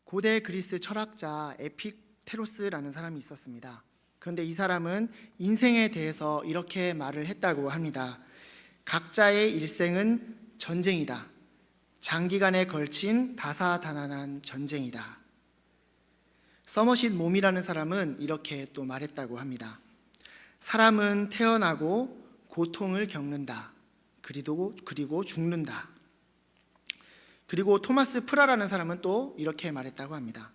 고대 그리스 철학자 에픽테로스라는 사람이 있었습니다. 그런데 이 사람은 인생에 대해서 이렇게 말을 했다고 합니다. 각자의 일생은 전쟁이다. 장기간에 걸친 다사다난한 전쟁이다. 서머싯 몬이라는 사람은 이렇게 또 말했다고 합니다. 사람은 태어나고 고통을 겪는다. 그리고 죽는다. 그리고 토마스 프라라는 사람은 또 이렇게 말했다고 합니다.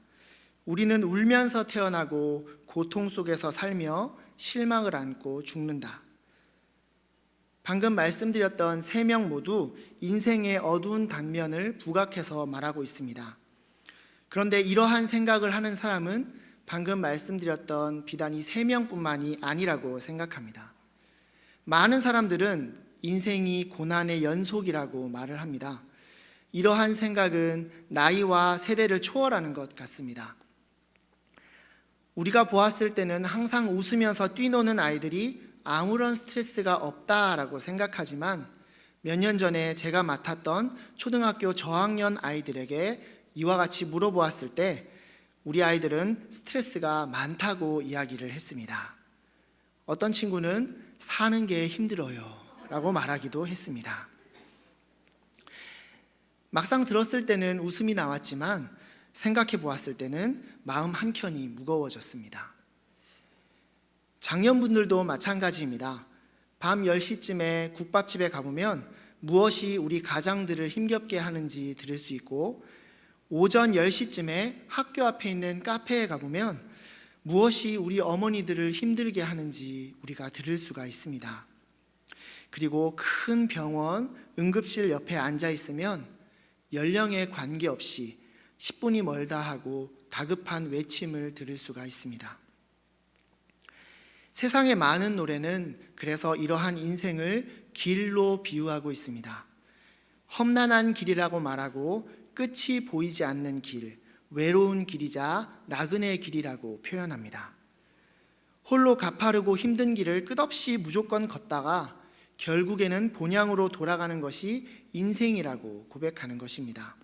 우리는 울면서 태어나고 고통 속에서 살며 실망을 안고 죽는다. 방금 말씀드렸던 세 명 모두 인생의 어두운 단면을 부각해서 말하고 있습니다. 그런데 이러한 생각을 하는 사람은 방금 말씀드렸던 비단 이 세 명뿐만이 아니라고 생각합니다. 많은 사람들은 인생이 고난의 연속이라고 말을 합니다. 이러한 생각은 나이와 세대를 초월하는 것 같습니다. 우리가 보았을 때는 항상 웃으면서 뛰노는 아이들이 아무런 스트레스가 없다라고 생각하지만 몇 년 전에 제가 맡았던 초등학교 저학년 아이들에게 이와 같이 물어보았을 때 우리 아이들은 스트레스가 많다고 이야기를 했습니다. 어떤 친구는 사는 게 힘들어요 라고 말하기도 했습니다. 막상 들었을 때는 웃음이 나왔지만 생각해 보았을 때는 마음 한켠이 무거워졌습니다. 장년분들도 마찬가지입니다. 밤 10시쯤에 국밥집에 가보면 무엇이 우리 가장들을 힘겹게 하는지 들을 수 있고, 오전 10시쯤에 학교 앞에 있는 카페에 가보면 무엇이 우리 어머니들을 힘들게 하는지 우리가 들을 수가 있습니다. 그리고 큰 병원 응급실 옆에 앉아 있으면 연령에 관계없이 10분이 멀다 하고 다급한 외침을 들을 수가 있습니다. 세상의 많은 노래는 그래서 이러한 인생을 길로 비유하고 있습니다. 험난한 길이라고 말하고 끝이 보이지 않는 길, 외로운 길이자 나그네의 길이라고 표현합니다. 홀로 가파르고 힘든 길을 끝없이 무조건 걷다가 결국에는 본향으로 돌아가는 것이 인생이라고 고백하는 것입니다.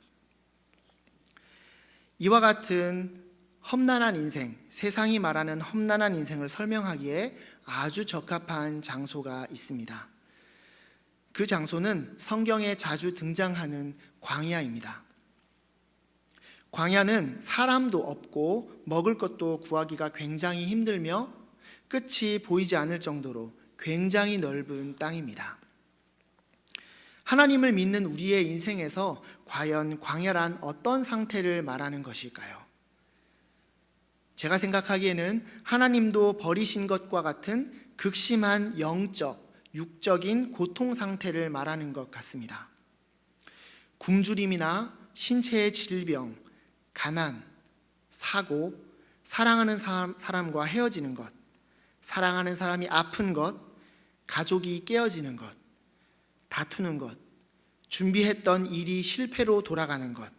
이와 같은 험난한 인생, 세상이 말하는 험난한 인생을 설명하기에 아주 적합한 장소가 있습니다. 그 장소는 성경에 자주 등장하는 광야입니다. 광야는 사람도 없고 먹을 것도 구하기가 굉장히 힘들며 끝이 보이지 않을 정도로 굉장히 넓은 땅입니다. 하나님을 믿는 우리의 인생에서 과연 광야란 어떤 상태를 말하는 것일까요? 제가 생각하기에는 하나님도 버리신 것과 같은 극심한 영적, 육적인 고통 상태를 말하는 것 같습니다. 굶주림이나 신체의 질병, 가난, 사고, 사랑하는 사람과 헤어지는 것, 사랑하는 사람이 아픈 것, 가족이 깨어지는 것, 다투는 것, 준비했던 일이 실패로 돌아가는 것,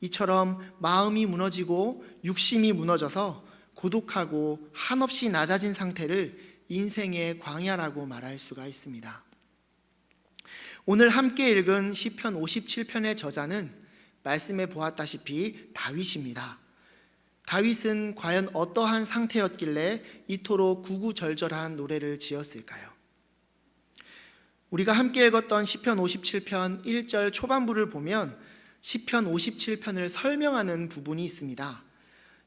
이처럼 마음이 무너지고 육심이 무너져서 고독하고 한없이 낮아진 상태를 인생의 광야라고 말할 수가 있습니다. 오늘 함께 읽은 시편 57편의 저자는 말씀해 보았다시피 다윗입니다. 다윗은 과연 어떠한 상태였길래 이토록 구구절절한 노래를 지었을까요? 우리가 함께 읽었던 시편 57편 1절 초반부를 보면 시편 57편을 설명하는 부분이 있습니다.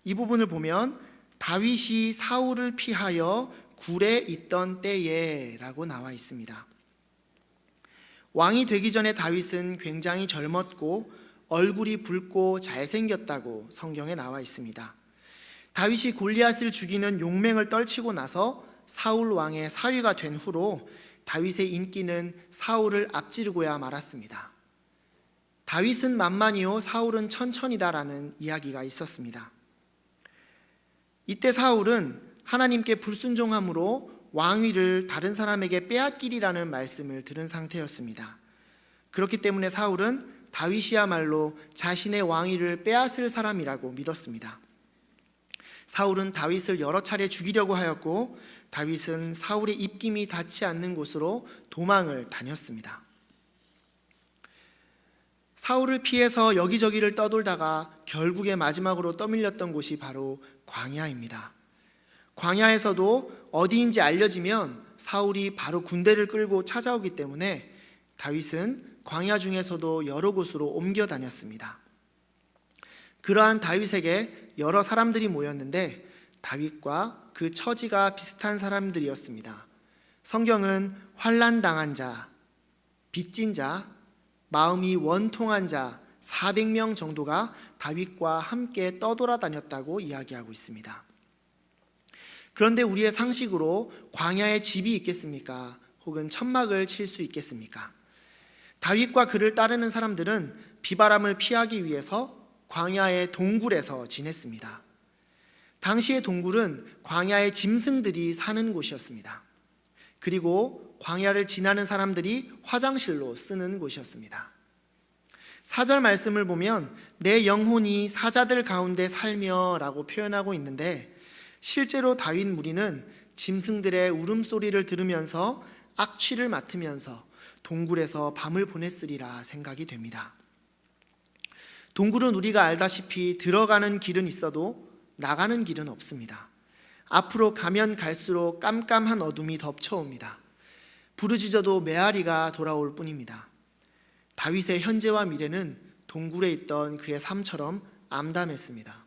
이 부분을 보면 다윗이 사울을 피하여 굴에 있던 때에 라고 나와 있습니다. 왕이 되기 전에 다윗은 굉장히 젊었고 얼굴이 붉고 잘생겼다고 성경에 나와 있습니다. 다윗이 골리앗을 죽이는 용맹을 떨치고 나서 사울 왕의 사위가 된 후로 다윗의 인기는 사울을 앞지르고야 말았습니다. 다윗은 만만이요 사울은 천천히다라는 이야기가 있었습니다. 이때 사울은 하나님께 불순종함으로 왕위를 다른 사람에게 빼앗기리라는 말씀을 들은 상태였습니다. 그렇기 때문에 사울은 다윗이야말로 자신의 왕위를 빼앗을 사람이라고 믿었습니다. 사울은 다윗을 여러 차례 죽이려고 하였고 다윗은 사울의 입김이 닿지 않는 곳으로 도망을 다녔습니다. 사울을 피해서 여기저기를 떠돌다가 결국에 마지막으로 떠밀렸던 곳이 바로 광야입니다. 광야에서도 어디인지 알려지면 사울이 바로 군대를 끌고 찾아오기 때문에 다윗은 광야 중에서도 여러 곳으로 옮겨 다녔습니다. 그러한 다윗에게 여러 사람들이 모였는데 다윗과 그 처지가 비슷한 사람들이었습니다. 성경은 환난당한 자, 빚진 자, 마음이 원통한 자 400명 정도가 다윗과 함께 떠돌아다녔다고 이야기하고 있습니다. 그런데 우리의 상식으로 광야에 집이 있겠습니까? 혹은 천막을 칠 수 있겠습니까? 다윗과 그를 따르는 사람들은 비바람을 피하기 위해서 광야의 동굴에서 지냈습니다. 당시의 동굴은 광야의 짐승들이 사는 곳이었습니다. 그리고 광야를 지나는 사람들이 화장실로 쓰는 곳이었습니다. 4절 말씀을 보면 내 영혼이 사자들 가운데 살며 라고 표현하고 있는데 실제로 다윗 무리는 짐승들의 울음소리를 들으면서 악취를 맡으면서 동굴에서 밤을 보냈으리라 생각이 됩니다. 동굴은 우리가 알다시피 들어가는 길은 있어도 나가는 길은 없습니다. 앞으로 가면 갈수록 깜깜한 어둠이 덮쳐옵니다. 부르짖어도 메아리가 돌아올 뿐입니다. 다윗의 현재와 미래는 동굴에 있던 그의 삶처럼 암담했습니다.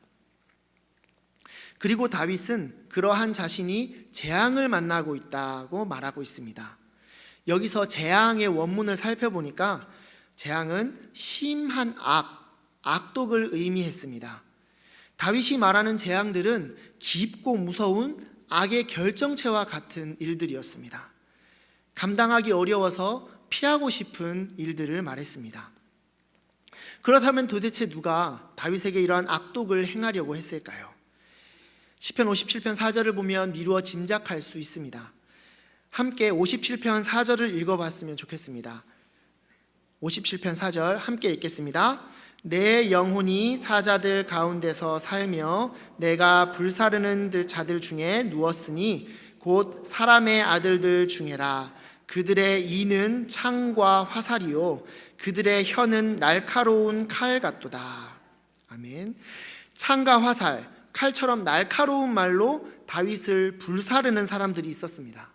그리고 다윗은 그러한 자신이 재앙을 만나고 있다고 말하고 있습니다. 여기서 재앙의 원문을 살펴보니까 재앙은 심한 악독을 의미했습니다. 다윗이 말하는 재앙들은 깊고 무서운 악의 결정체와 같은 일들이었습니다. 감당하기 어려워서 피하고 싶은 일들을 말했습니다. 그렇다면 도대체 누가 다윗에게 이러한 악독을 행하려고 했을까요? 시편 57편 4절을 보면 미루어 짐작할 수 있습니다. 함께 57편 4절을 읽어봤으면 좋겠습니다. 57편 4절 함께 읽겠습니다. 내 영혼이 사자들 가운데서 살며 내가 불사르는 자들 중에 누웠으니 곧 사람의 아들들 중에라. 그들의 이는 창과 화살이요 그들의 혀는 날카로운 칼 같도다. 아멘. 창과 화살, 칼처럼 날카로운 말로 다윗을 불사르는 사람들이 있었습니다.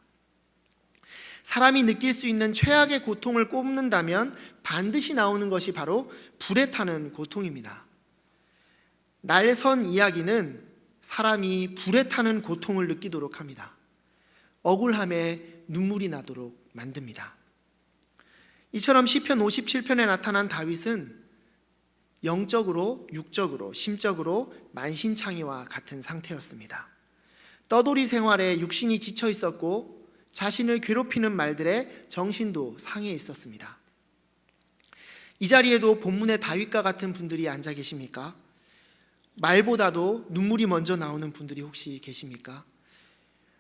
사람이 느낄 수 있는 최악의 고통을 꼽는다면 반드시 나오는 것이 바로 불에 타는 고통입니다. 날선 이야기는 사람이 불에 타는 고통을 느끼도록 합니다. 억울함에 눈물이 나도록 만듭니다. 이처럼 시편 57편에 나타난 다윗은 영적으로, 육적으로, 심적으로 만신창이와 같은 상태였습니다. 떠돌이 생활에 육신이 지쳐 있었고 자신을 괴롭히는 말들에 정신도 상해 있었습니다. 이 자리에도 본문의 다윗과 같은 분들이 앉아 계십니까? 말보다도 눈물이 먼저 나오는 분들이 혹시 계십니까?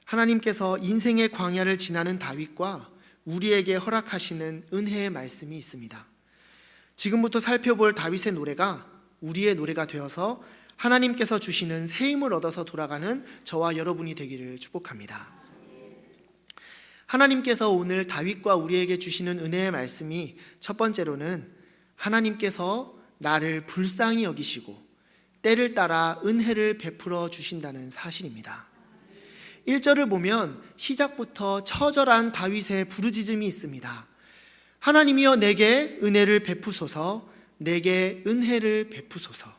하나님께서 인생의 광야를 지나는 다윗과 우리에게 허락하시는 은혜의 말씀이 있습니다. 지금부터 살펴볼 다윗의 노래가 우리의 노래가 되어서 하나님께서 주시는 새 힘을 얻어서 돌아가는 저와 여러분이 되기를 축복합니다. 하나님께서 오늘 다윗과 우리에게 주시는 은혜의 말씀이 첫 번째로는 하나님께서 나를 불쌍히 여기시고 때를 따라 은혜를 베풀어 주신다는 사실입니다. 1절을 보면 시작부터 처절한 다윗의 부르짖음이 있습니다. 하나님이여 내게 은혜를 베푸소서, 내게 은혜를 베푸소서.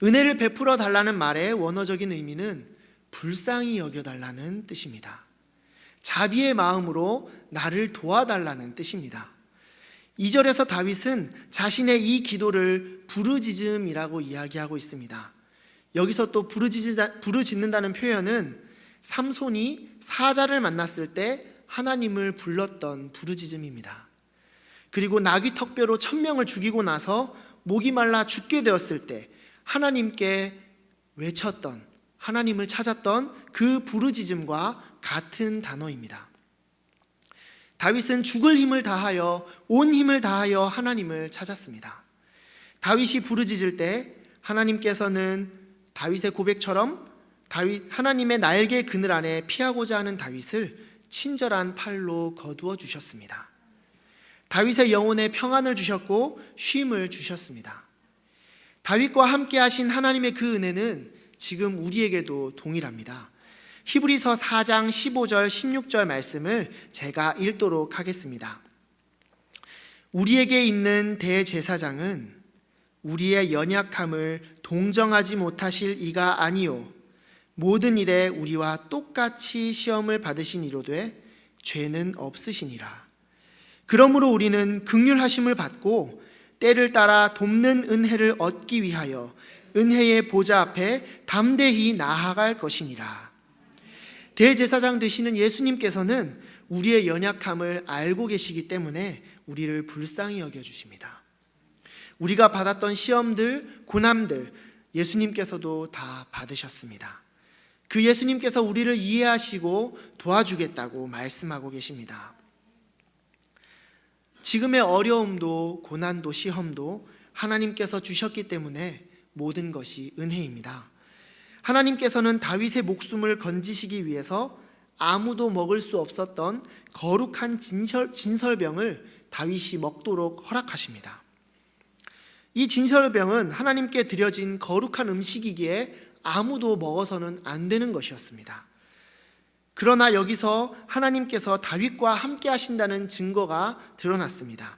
은혜를 베풀어 달라는 말의 원어적인 의미는 불쌍히 여겨달라는 뜻입니다. 자비의 마음으로 나를 도와달라는 뜻입니다. 2절에서 다윗은 자신의 이 기도를 부르짖음이라고 이야기하고 있습니다. 여기서 또 부르짖는다는 표현은 삼손이 사자를 만났을 때 하나님을 불렀던 부르짖음입니다. 그리고 나귀 턱뼈로 1000명을 죽이고 나서 목이 말라 죽게 되었을 때 하나님께 외쳤던, 하나님을 찾았던 그 부르짖음과 같은 단어입니다. 다윗은 죽을 힘을 다하여 온 힘을 다하여 하나님을 찾았습니다. 다윗이 부르짖을 때 하나님께서는 다윗의 고백처럼 하나님의 날개 그늘 안에 피하고자 하는 다윗을 친절한 팔로 거두어 주셨습니다. 다윗의 영혼에 평안을 주셨고 쉼을 주셨습니다. 다윗과 함께 하신 하나님의 그 은혜는 지금 우리에게도 동일합니다. 히브리서 4장 15절 16절 말씀을 제가 읽도록 하겠습니다. 우리에게 있는 대제사장은 우리의 연약함을 동정하지 못하실 이가 아니요 모든 일에 우리와 똑같이 시험을 받으신 이로되 죄는 없으시니라. 그러므로 우리는 긍휼하심을 받고 때를 따라 돕는 은혜를 얻기 위하여 은혜의 보좌 앞에 담대히 나아갈 것이니라. 대제사장 되시는 예수님께서는 우리의 연약함을 알고 계시기 때문에 우리를 불쌍히 여겨주십니다. 우리가 받았던 시험들, 고난들 예수님께서도 다 받으셨습니다. 그 예수님께서 우리를 이해하시고 도와주겠다고 말씀하고 계십니다. 지금의 어려움도 고난도 시험도 하나님께서 주셨기 때문에 모든 것이 은혜입니다. 하나님께서는 다윗의 목숨을 건지시기 위해서 아무도 먹을 수 없었던 거룩한 진설병을 다윗이 먹도록 허락하십니다. 이 진설병은 하나님께 드려진 거룩한 음식이기에 아무도 먹어서는 안 되는 것이었습니다. 그러나 여기서 하나님께서 다윗과 함께 하신다는 증거가 드러났습니다.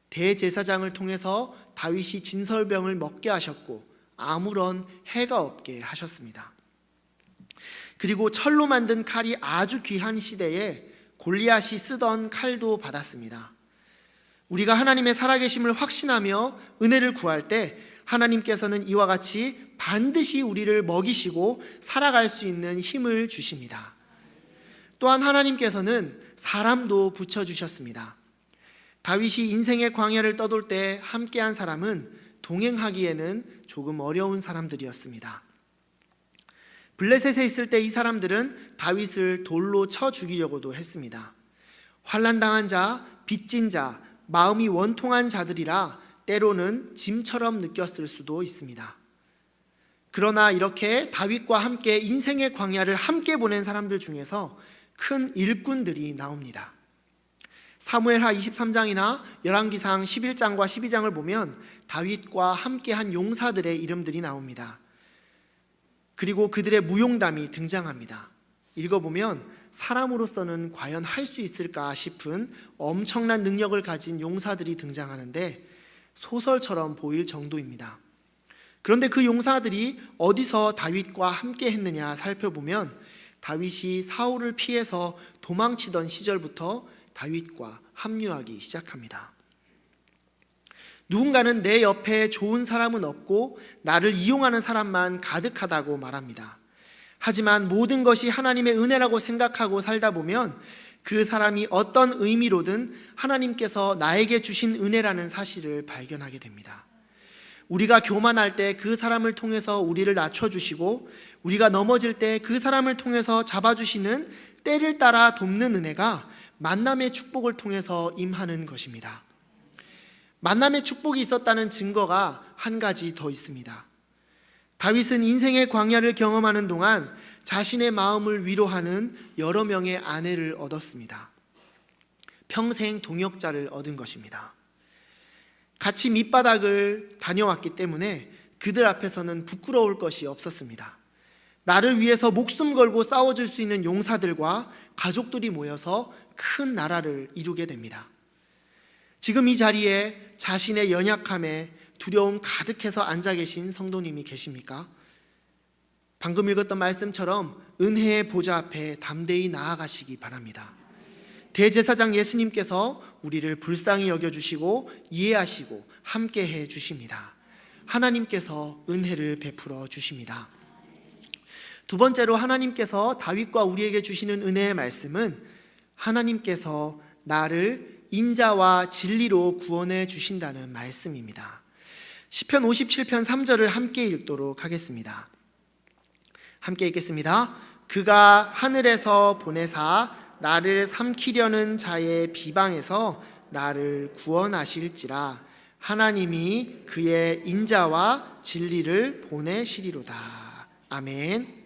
대제사장을 통해서 다윗이 진설병을 먹게 하셨고 아무런 해가 없게 하셨습니다. 그리고 철로 만든 칼이 아주 귀한 시대에 골리앗이 쓰던 칼도 받았습니다. 우리가 하나님의 살아계심을 확신하며 은혜를 구할 때 하나님께서는 이와 같이 반드시 우리를 먹이시고 살아갈 수 있는 힘을 주십니다. 또한 하나님께서는 사람도 붙여주셨습니다. 다윗이 인생의 광야를 떠돌 때 함께한 사람은 동행하기에는 조금 어려운 사람들이었습니다. 블레셋에 있을 때 이 사람들은 다윗을 돌로 쳐 죽이려고도 했습니다. 환난당한 자, 빚진 자, 마음이 원통한 자들이라 때로는 짐처럼 느꼈을 수도 있습니다. 그러나 이렇게 다윗과 함께 인생의 광야를 함께 보낸 사람들 중에서 큰 일꾼들이 나옵니다. 사무엘하 23장이나 열왕기상 11장과 12장을 보면 다윗과 함께한 용사들의 이름들이 나옵니다. 그리고 그들의 무용담이 등장합니다. 읽어보면 사람으로서는 과연 할 수 있을까 싶은 엄청난 능력을 가진 용사들이 등장하는데 소설처럼 보일 정도입니다. 그런데 그 용사들이 어디서 다윗과 함께 했느냐 살펴보면 다윗이 사울을 피해서 도망치던 시절부터 다윗과 합류하기 시작합니다. 누군가는 내 옆에 좋은 사람은 없고 나를 이용하는 사람만 가득하다고 말합니다. 하지만 모든 것이 하나님의 은혜라고 생각하고 살다 보면 그 사람이 어떤 의미로든 하나님께서 나에게 주신 은혜라는 사실을 발견하게 됩니다. 우리가 교만할 때 그 사람을 통해서 우리를 낮춰주시고 우리가 넘어질 때 그 사람을 통해서 잡아주시는 때를 따라 돕는 은혜가 만남의 축복을 통해서 임하는 것입니다. 만남의 축복이 있었다는 증거가 한 가지 더 있습니다. 다윗은 인생의 광야를 경험하는 동안 자신의 마음을 위로하는 여러 명의 아내를 얻었습니다. 평생 동역자를 얻은 것입니다. 같이 밑바닥을 다녀왔기 때문에 그들 앞에서는 부끄러울 것이 없었습니다. 나를 위해서 목숨 걸고 싸워줄 수 있는 용사들과 가족들이 모여서 큰 나라를 이루게 됩니다. 지금 이 자리에 자신의 연약함에 두려움 가득해서 앉아 계신 성도님이 계십니까? 방금 읽었던 말씀처럼 은혜의 보좌 앞에 담대히 나아가시기 바랍니다. 대제사장 예수님께서 우리를 불쌍히 여겨주시고 이해하시고 함께해 주십니다. 하나님께서 은혜를 베풀어 주십니다. 두 번째로 하나님께서 다윗과 우리에게 주시는 은혜의 말씀은 하나님께서 나를 인자와 진리로 구원해 주신다는 말씀입니다. 시편 57편 3절을 함께 읽도록 하겠습니다. 함께 읽겠습니다. 그가 하늘에서 보내사 나를 삼키려는 자의 비방에서 나를 구원하실지라. 하나님이 그의 인자와 진리를 보내시리로다. 아멘.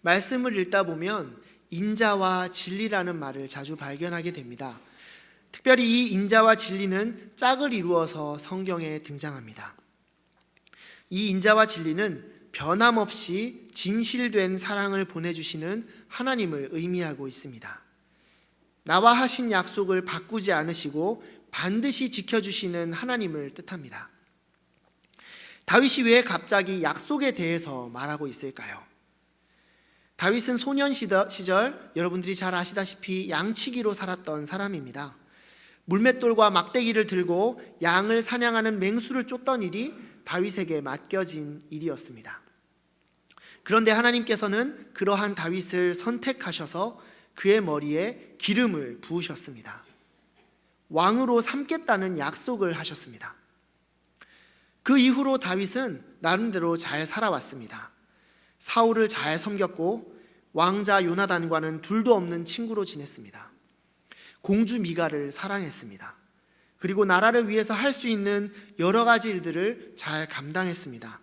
말씀을 읽다 보면 인자와 진리라는 말을 자주 발견하게 됩니다. 특별히 이 인자와 진리는 짝을 이루어서 성경에 등장합니다. 이 인자와 진리는 변함없이 진실된 사랑을 보내주시는 하나님을 의미하고 있습니다. 나와 하신 약속을 바꾸지 않으시고 반드시 지켜주시는 하나님을 뜻합니다. 다윗이 왜 갑자기 약속에 대해서 말하고 있을까요? 다윗은 소년 시절 여러분들이 잘 아시다시피 양치기로 살았던 사람입니다. 물맷돌과 막대기를 들고 양을 사냥하는 맹수를 쫓던 일이 다윗에게 맡겨진 일이었습니다. 그런데 하나님께서는 그러한 다윗을 선택하셔서 그의 머리에 기름을 부으셨습니다. 왕으로 삼겠다는 약속을 하셨습니다. 그 이후로 다윗은 나름대로 잘 살아왔습니다. 사울을 잘 섬겼고 왕자 요나단과는 둘도 없는 친구로 지냈습니다. 공주 미가를 사랑했습니다. 그리고 나라를 위해서 할 수 있는 여러 가지 일들을 잘 감당했습니다.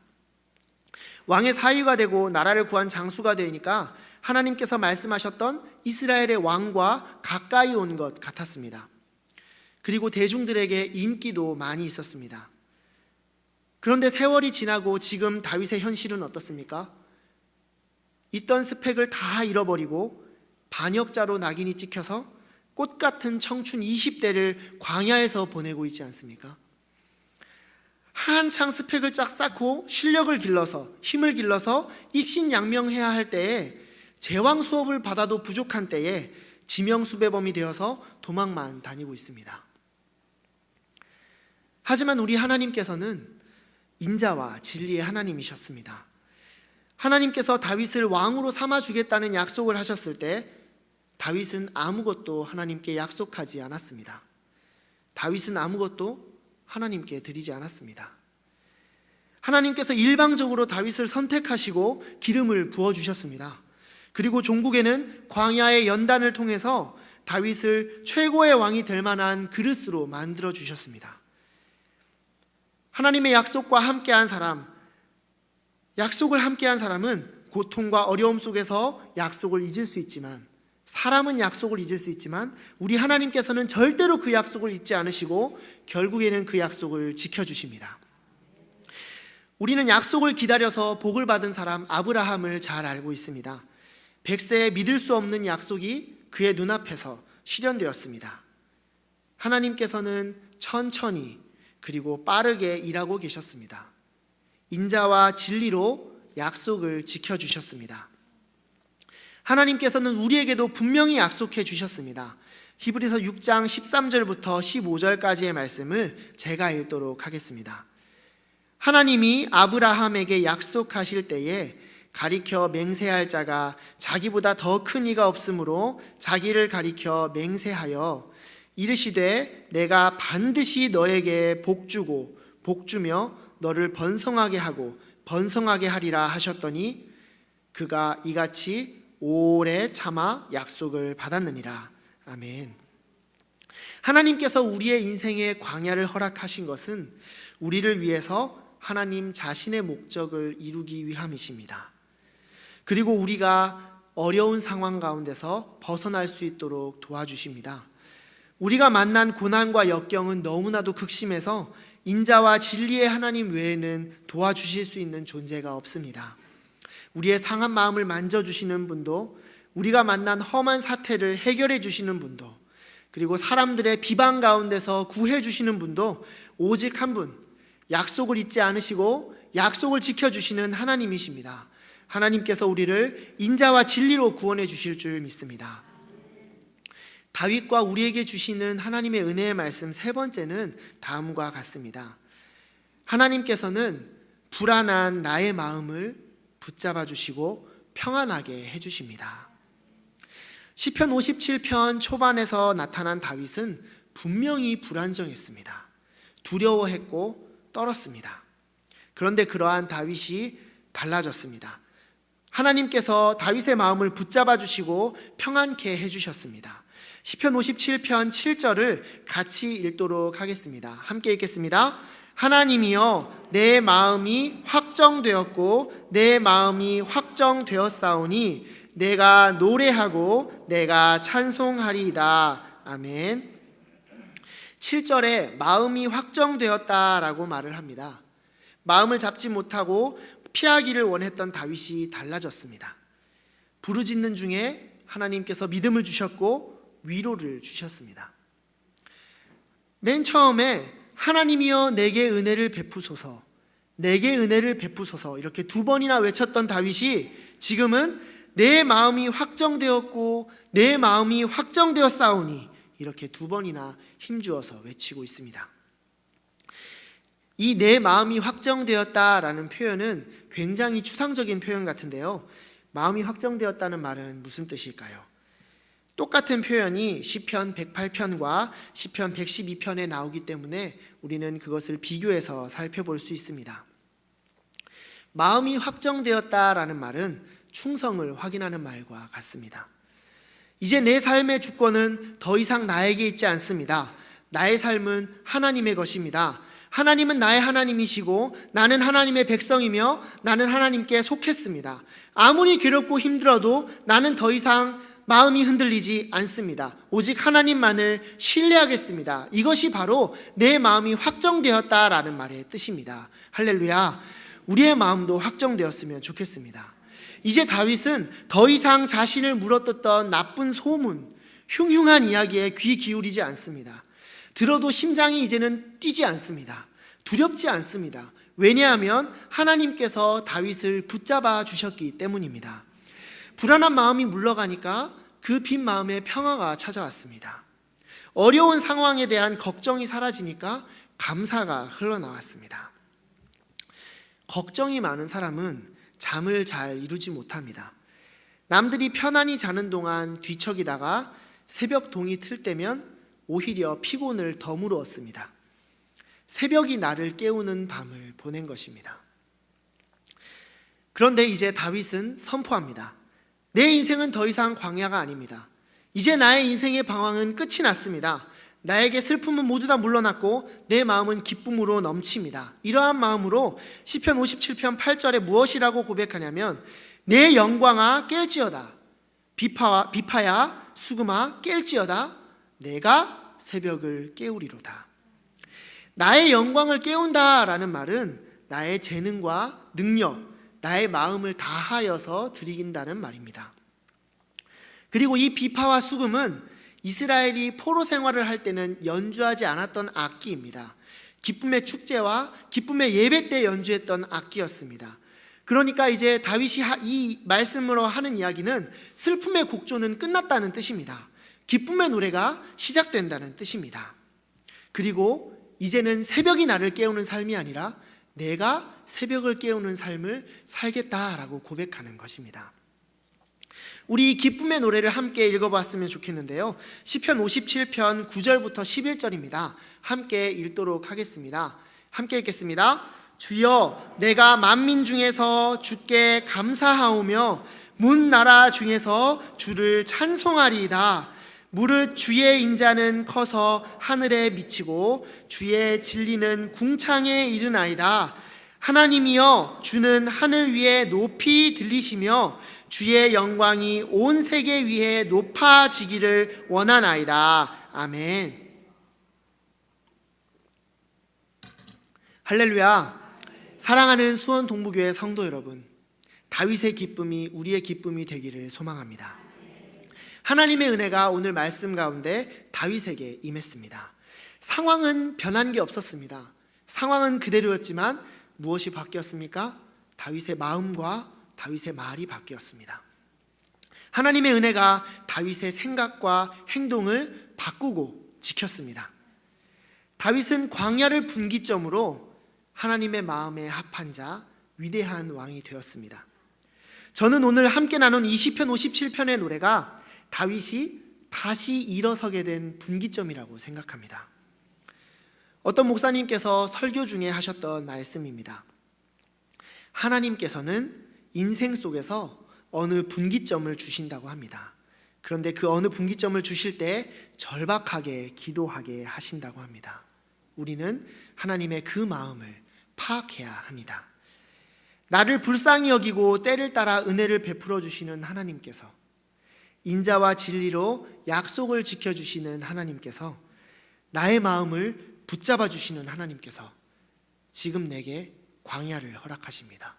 왕의 사위가 되고 나라를 구한 장수가 되니까 하나님께서 말씀하셨던 이스라엘의 왕과 가까이 온 것 같았습니다. 그리고 대중들에게 인기도 많이 있었습니다. 그런데 세월이 지나고 지금 다윗의 현실은 어떻습니까? 있던 스펙을 다 잃어버리고 반역자로 낙인이 찍혀서 꽃 같은 청춘 20대를 광야에서 보내고 있지 않습니까? 한창 스펙을 쫙 쌓고 실력을 길러서 힘을 길러서 입신양명해야 할 때에 제왕 수업을 받아도 부족한 때에 지명수배범이 되어서 도망만 다니고 있습니다. 하지만 우리 하나님께서는 인자와 진리의 하나님이셨습니다. 하나님께서 다윗을 왕으로 삼아주겠다는 약속을 하셨을 때 다윗은 아무것도 하나님께 약속하지 않았습니다. 다윗은 아무것도 하나님께 드리지 않았습니다. 하나님께서 일방적으로 다윗을 선택하시고 기름을 부어주셨습니다. 그리고 종국에는 광야의 연단을 통해서 다윗을 최고의 왕이 될 만한 그릇으로 만들어 주셨습니다. 하나님의 약속과 함께한 사람, 약속을 함께한 사람은 고통과 어려움 속에서 약속을 잊을 수 있지만, 사람은 약속을 잊을 수 있지만 우리 하나님께서는 절대로 그 약속을 잊지 않으시고 결국에는 그 약속을 지켜주십니다. 우리는 약속을 기다려서 복을 받은 사람 아브라함을 잘 알고 있습니다. 100세에 믿을 수 없는 약속이 그의 눈앞에서 실현되었습니다. 하나님께서는 천천히 그리고 빠르게 일하고 계셨습니다. 인자와 진리로 약속을 지켜주셨습니다. 하나님께서는 우리에게도 분명히 약속해 주셨습니다. 히브리서 6장 13절부터 15절까지의 말씀을 제가 읽도록 하겠습니다. 하나님이 아브라함에게 약속하실 때에 가리켜 맹세할 자가 자기보다 더 큰 이가 없으므로 자기를 가리켜 맹세하여 이르시되 내가 반드시 너에게 복주고 복주며 너를 번성하게 하고 번성하게 하리라 하셨더니 그가 이같이 오래 참아 약속을 받았느니라. 아멘. 하나님께서 우리의 인생에 광야를 허락하신 것은 우리를 위해서 하나님 자신의 목적을 이루기 위함이십니다. 그리고 우리가 어려운 상황 가운데서 벗어날 수 있도록 도와주십니다. 우리가 만난 고난과 역경은 너무나도 극심해서 인자와 진리의 하나님 외에는 도와주실 수 있는 존재가 없습니다. 우리의 상한 마음을 만져주시는 분도, 우리가 만난 험한 사태를 해결해 주시는 분도, 그리고 사람들의 비방 가운데서 구해 주시는 분도 오직 한 분, 약속을 잊지 않으시고 약속을 지켜주시는 하나님이십니다. 하나님께서 우리를 인자와 진리로 구원해 주실 줄 믿습니다. 다윗과 우리에게 주시는 하나님의 은혜의 말씀 세 번째는 다음과 같습니다. 하나님께서는 불안한 나의 마음을 붙잡아 주시고 평안하게 해주십니다. 시편 57편 초반에서 나타난 다윗은 분명히 불안정했습니다. 두려워했고 떨었습니다. 그런데 그러한 다윗이 달라졌습니다. 하나님께서 다윗의 마음을 붙잡아 주시고 평안케 해주셨습니다. 시편 57편 7절을 같이 읽도록 하겠습니다. 함께 읽겠습니다. 하나님이여 내 마음이 확정되었고 내 마음이 확정되었사오니 내가 노래하고 내가 찬송하리이다. 아멘. 7절에 마음이 확정되었다라고 말을 합니다. 마음을 잡지 못하고 피하기를 원했던 다윗이 달라졌습니다. 부르짖는 중에 하나님께서 믿음을 주셨고 위로를 주셨습니다. 맨 처음에 하나님이여 내게 은혜를 베푸소서, 내게 은혜를 베푸소서 이렇게 2번이나 외쳤던 다윗이 지금은 내 마음이 확정되었고 내 마음이 확정되었사오니 이렇게 2번이나 힘주어서 외치고 있습니다. 이 내 마음이 확정되었다라는 표현은 굉장히 추상적인 표현 같은데요, 마음이 확정되었다는 말은 무슨 뜻일까요? 똑같은 표현이 시편 108편과 시편 112편에 나오기 때문에 우리는 그것을 비교해서 살펴볼 수 있습니다. 마음이 확정되었다라는 말은 충성을 확인하는 말과 같습니다. 이제 내 삶의 주권은 더 이상 나에게 있지 않습니다. 나의 삶은 하나님의 것입니다. 하나님은 나의 하나님이시고 나는 하나님의 백성이며 나는 하나님께 속했습니다. 아무리 괴롭고 힘들어도 나는 더 이상 마음이 흔들리지 않습니다. 오직 하나님만을 신뢰하겠습니다. 이것이 바로 내 마음이 확정되었다라는 말의 뜻입니다. 할렐루야. 우리의 마음도 확정되었으면 좋겠습니다. 이제 다윗은 더 이상 자신을 물어뜯던 나쁜 소문, 흉흉한 이야기에 귀 기울이지 않습니다. 들어도 심장이 이제는 뛰지 않습니다. 두렵지 않습니다. 왜냐하면 하나님께서 다윗을 붙잡아 주셨기 때문입니다. 불안한 마음이 물러가니까 그 빈 마음에 평화가 찾아왔습니다. 어려운 상황에 대한 걱정이 사라지니까 감사가 흘러나왔습니다. 걱정이 많은 사람은 잠을 잘 이루지 못합니다. 남들이 편안히 자는 동안 뒤척이다가 새벽 동이 틀 때면 오히려 피곤을 더 물었습니다. 새벽이 나를 깨우는 밤을 보낸 것입니다. 그런데 이제 다윗은 선포합니다. 내 인생은 더 이상 광야가 아닙니다. 이제 나의 인생의 방황은 끝이 났습니다. 나에게 슬픔은 모두 다 물러났고 내 마음은 기쁨으로 넘칩니다. 이러한 마음으로 시편 57편 8절에 무엇이라고 고백하냐면 내 영광아 깰지어다, 비파야 수금아 깰지어다, 내가 새벽을 깨우리로다. 나의 영광을 깨운다라는 말은 나의 재능과 능력, 나의 마음을 다하여서 드리긴다는 말입니다. 그리고 이 비파와 수금은 이스라엘이 포로 생활을 할 때는 연주하지 않았던 악기입니다. 기쁨의 축제와 기쁨의 예배 때 연주했던 악기였습니다. 그러니까 이제 다윗이 이 말씀으로 하는 이야기는 슬픔의 곡조는 끝났다는 뜻입니다. 기쁨의 노래가 시작된다는 뜻입니다. 그리고 이제는 새벽이 나를 깨우는 삶이 아니라 내가 새벽을 깨우는 삶을 살겠다라고 고백하는 것입니다. 우리 기쁨의 노래를 함께 읽어봤으면 좋겠는데요, 시편 57편 9절부터 11절입니다. 함께 읽도록 하겠습니다. 함께 읽겠습니다. 주여 내가 만민 중에서 주께 감사하오며 문 나라 중에서 주를 찬송하리이다. 무릇 주의 인자는 커서 하늘에 미치고 주의 진리는 궁창에 이르나이다. 하나님이여 주는 하늘 위에 높이 들리시며 주의 영광이 온 세계 위에 높아지기를 원하나이다. 아멘. 할렐루야. 사랑하는 수원 동부교회 성도 여러분, 다윗의 기쁨이 우리의 기쁨이 되기를 소망합니다. 하나님의 은혜가 오늘 말씀 가운데 다윗에게 임했습니다. 상황은 변한 게 없었습니다. 상황은 그대로였지만 무엇이 바뀌었습니까? 다윗의 마음과 다윗의 말이 바뀌었습니다. 하나님의 은혜가 다윗의 생각과 행동을 바꾸고 지켰습니다. 다윗은 광야를 분기점으로 하나님의 마음에 합한 자, 위대한 왕이 되었습니다. 저는 오늘 함께 나눈 20편 57편의 노래가 다윗이 다시 일어서게 된 분기점이라고 생각합니다. 어떤 목사님께서 설교 중에 하셨던 말씀입니다. 하나님께서는 인생 속에서 어느 분기점을 주신다고 합니다. 그런데 그 어느 분기점을 주실 때 절박하게 기도하게 하신다고 합니다. 우리는 하나님의 그 마음을 파악해야 합니다. 나를 불쌍히 여기고 때를 따라 은혜를 베풀어 주시는 하나님께서, 인자와 진리로 약속을 지켜주시는 하나님께서 나의 마음을 붙잡아 주시는 하나님께서 지금 내게 광야를 허락하십니다.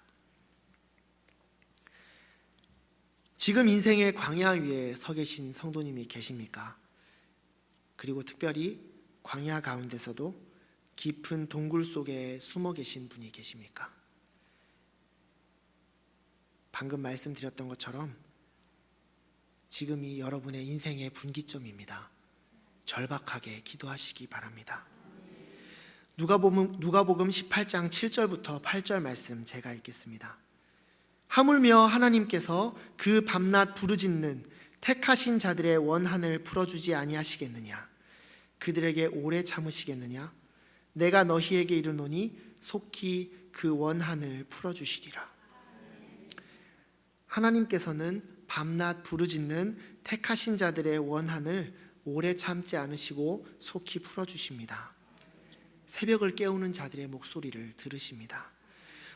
지금 인생의 광야 위에 서 계신 성도님이 계십니까? 그리고 특별히 광야 가운데서도 깊은 동굴 속에 숨어 계신 분이 계십니까? 방금 말씀드렸던 것처럼 지금이 여러분의 인생의 분기점입니다. 절박하게 기도하시기 바랍니다. 누가복음 18장 7절부터 8절 말씀 제가 읽겠습니다. 하물며 하나님께서 그 밤낮 부르짖는 택하신 자들의 원한을 풀어주지 아니하시겠느냐? 그들에게 오래 참으시겠느냐? 내가 너희에게 이르노니 속히 그 원한을 풀어주시리라. 하나님께서는 밤낮 부르짖는 택하신 자들의 원한을 오래 참지 않으시고 속히 풀어주십니다. 새벽을 깨우는 자들의 목소리를 들으십니다.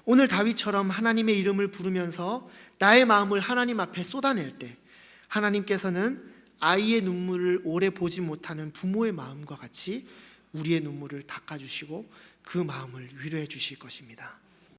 오늘 다윗처럼 하나님의 이름을 부르면서 나의 마음을 하나님 앞에 쏟아낼 때 하나님께서는 아이의 눈물을 오래 보지 못하는 부모의 마음과 같이 우리의 눈물을 닦아주시고 그 마음을 위로해 주실 것입니다.